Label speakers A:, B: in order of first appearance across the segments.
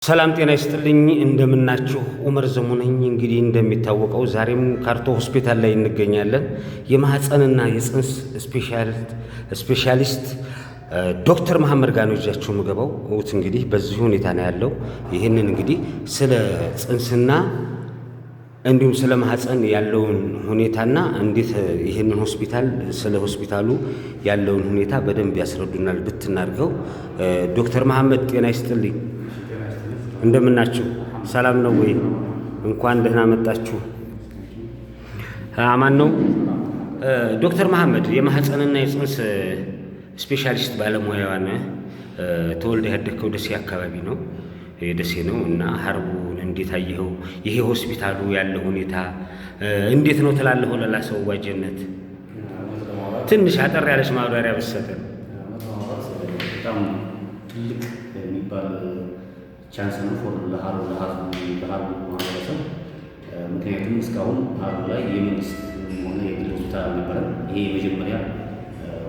A: ሰላም ጤና ይስጥልኝ እንደምናችሁ ኡመር ዘሙ ነኝ። እንግዲህ እንደሚታወቀው ዛሬም ካርቶ ሆስፒታል ላይ እንገኛለን። የማህፀንና የጽንስ ስፔሻሊስት ዶክተር መሐመድ ጋር ነው ይዣችሁ የምገባው። እንግዲህ በዚህ ሁኔታ ነው ያለው። ይህንን እንግዲህ ስለ ጽንስና እንዲሁም ስለ ማህፀን ያለውን ሁኔታና እንዴት ይህንን ሆስፒታል ስለ ሆስፒታሉ ያለውን ሁኔታ በደንብ ያስረዱናል ብትናርገው። ዶክተር መሐመድ ጤና ይስጥልኝ እንደምናችሁ ሰላም ነው ወይ? እንኳን ደህና መጣችሁ። አማን ነው። ዶክተር መሐመድ የማህፀንና የጽንስ ስፔሻሊስት ባለሙያ ነህ። ተወልደህ ያደግከው ደሴ አካባቢ ነው፣ ደሴ ነው እና ሀርቡን እንዴት አየኸው? ይሄ ሆስፒታሉ ያለው ሁኔታ እንዴት ነው ትላለህ? ለላ ሰው ዋጀነት ትንሽ አጠር ያለች ማብራሪያ ብትሰጠን።
B: በጣም ትልቅ የሚባል ቻንስ ነው ፎር ለሀርቡ ማህበረሰብ። ምክንያቱም እስካሁን ሀርቡ ላይ የመንግስት ሆነ የግል ሆስፒታል አልነበረም። ይሄ የመጀመሪያ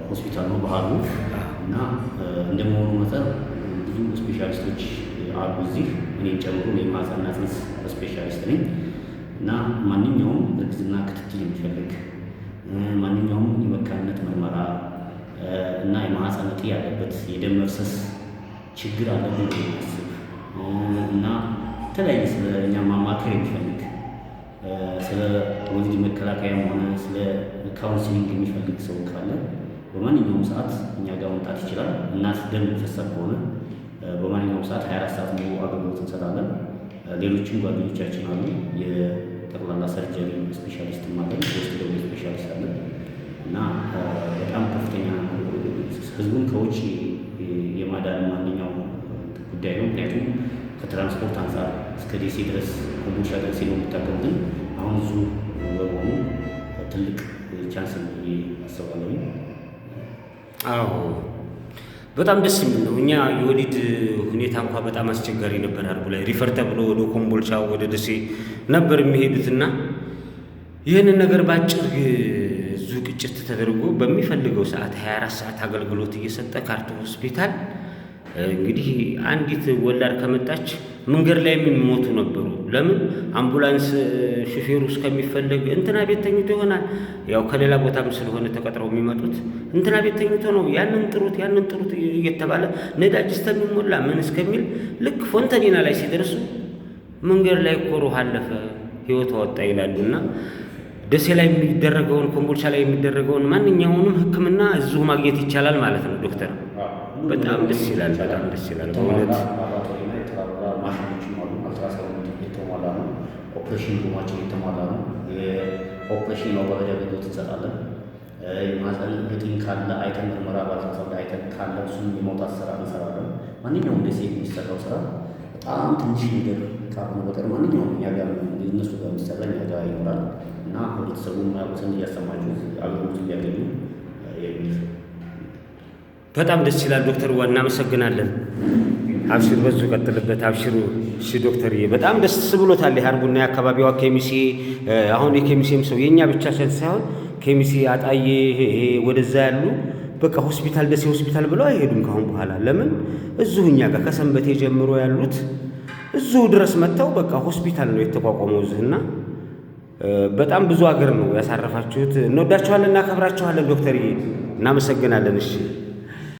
B: ሆስፒታል ነው በሀርቡ እና እንደመሆኑ መጠን ብዙ ስፔሻሊስቶች አሉ እዚህ፣ እኔን ጨምሮ የማህፀንና ጽንስ ስፔሻሊስት ነኝ እና ማንኛውም እርግዝና ክትትል የሚፈልግ ማንኛውም የመካንነት ምርመራ እና የማህፀን እጢ ያለበት የደም መፍሰስ ችግር አለብን የሚያስብ እና የተለያየ ስለ እኛ ማማከር የሚፈልግ ስለ ወሊድ መከላከያም ሆነ ስለ ካውንስሊንግ የሚፈልግ ሰው ካለ በማንኛውም ሰዓት እኛ ጋር መምጣት ይችላል። እናት ደም ፈሳድ ከሆነ በማንኛውም ሰዓት 24 ሰዓት ሙሉ አገልግሎት እንሰጣለን። ሌሎችም ጓደኞቻችን አሉ። የጠቅላላ ሰርጀሪ ስፔሻሊስት አለን፣ ውስጥ ደግሞ ስፔሻሊስት አለን እና በጣም ከፍተኛ ህዝቡን ከውጭ የማዳን ማንኛውም ጉዳይ ነው። ምክንያቱም ከትራንስፖርት አንጻር እስከ ደሴ ድረስ ኮምቦልቻ ድረስ ነው የሚታቀሙ፣ ግን አሁን እዙ በመሆኑ ትልቅ ቻንስ ነው አስባለሁ።
A: አዎ በጣም ደስ የሚል ነው። እኛ የወሊድ ሁኔታ እንኳ በጣም አስቸጋሪ ነበር። ሀርቡ ላይ ሪፈር ተብሎ ወደ ኮምቦልቻ ወደ ደሴ ነበር የሚሄዱትና ይህንን ነገር በአጭር እዙ ቅጭት ተደርጎ በሚፈልገው ሰዓት 24 ሰዓት አገልግሎት እየሰጠ ካርቶ ሆስፒታል እንግዲህ አንዲት ወላድ ከመጣች መንገድ ላይ የሚሞቱ ነበሩ። ለምን አምቡላንስ ሹፌሩ እስከሚፈለግ እንትና ቤት ተኝቶ ይሆናል። ያው ከሌላ ቦታም ስለሆነ ተቀጥረው የሚመጡት እንትና ቤት ተኝቶ ነው፣ ያንን ጥሩት እየተባለ ነዳጅ እስከሚሞላ ምን እስከሚል ልክ ፎንተኒና ላይ ሲደርሱ መንገድ ላይ ኮሮህ አለፈ ህይወት ወጣ ይላሉና ደሴ ላይ የሚደረገውን ኮምቦልቻ ላይ የሚደረገውን ማንኛውንም ሕክምና እዚሁ ማግኘት ይቻላል ማለት ነው ዶክተር። በጣም ደስ ይላል። በጣም ደስ ይላል በእውነት።
B: ማሽኖችም አሉ። አልትራሳውንድ የተሟላ ነው። ኦፕሬሽን ሩማችን የተሟላ ነው። የኦፕሬሽን ማዋለጃ አገልግሎት እንሰጣለን። የማህፀን እጢ ካለ አይተን ምርመራ በአልትራሳውንድ አይተን ካለ እሱን የማውጣት ስራ እንሰራለን። ማንኛውም ደሴ የሚሰራው ስራ በጣም ትንሽ ነገር ካልሆነ በቀር ማንኛውም እኛ ጋር እነሱ ጋር የሚሰራ እኛ ጋር ይኖራል እና ህብረተሰቡ ማያውቁትን እያሰማችሁ አገልግሎት እንዲያገኙ የሚል
A: በጣም ደስ ይላል ዶክተር። እናመሰግናለን። አብሽር፣ በዙ ቀጥልበት። አብሽሩ። እሺ ዶክተርዬ፣ በጣም ደስ ብሎታል። የሀርቡና የአካባቢዋ ኬሚሴ፣ አሁን የኬሚሴም ሰው የእኛ ብቻ ሳይሆን ኬሚሴ፣ አጣዬ፣ ወደዛ ያሉ በቃ ሆስፒታል ደሴ ሆስፒታል ብለው አይሄዱም ካሁን በኋላ። ለምን እዚሁ እኛ ጋር ከሰንበቴ ጀምሮ ያሉት እዚሁ ድረስ መጥተው በቃ ሆስፒታል ነው የተቋቋመው እዚህና በጣም ብዙ ሀገር ነው ያሳረፋችሁት። እንወዳችኋለን፣ እናከብራችኋለን ዶክተርዬ፣ እናመሰግናለን። እሺ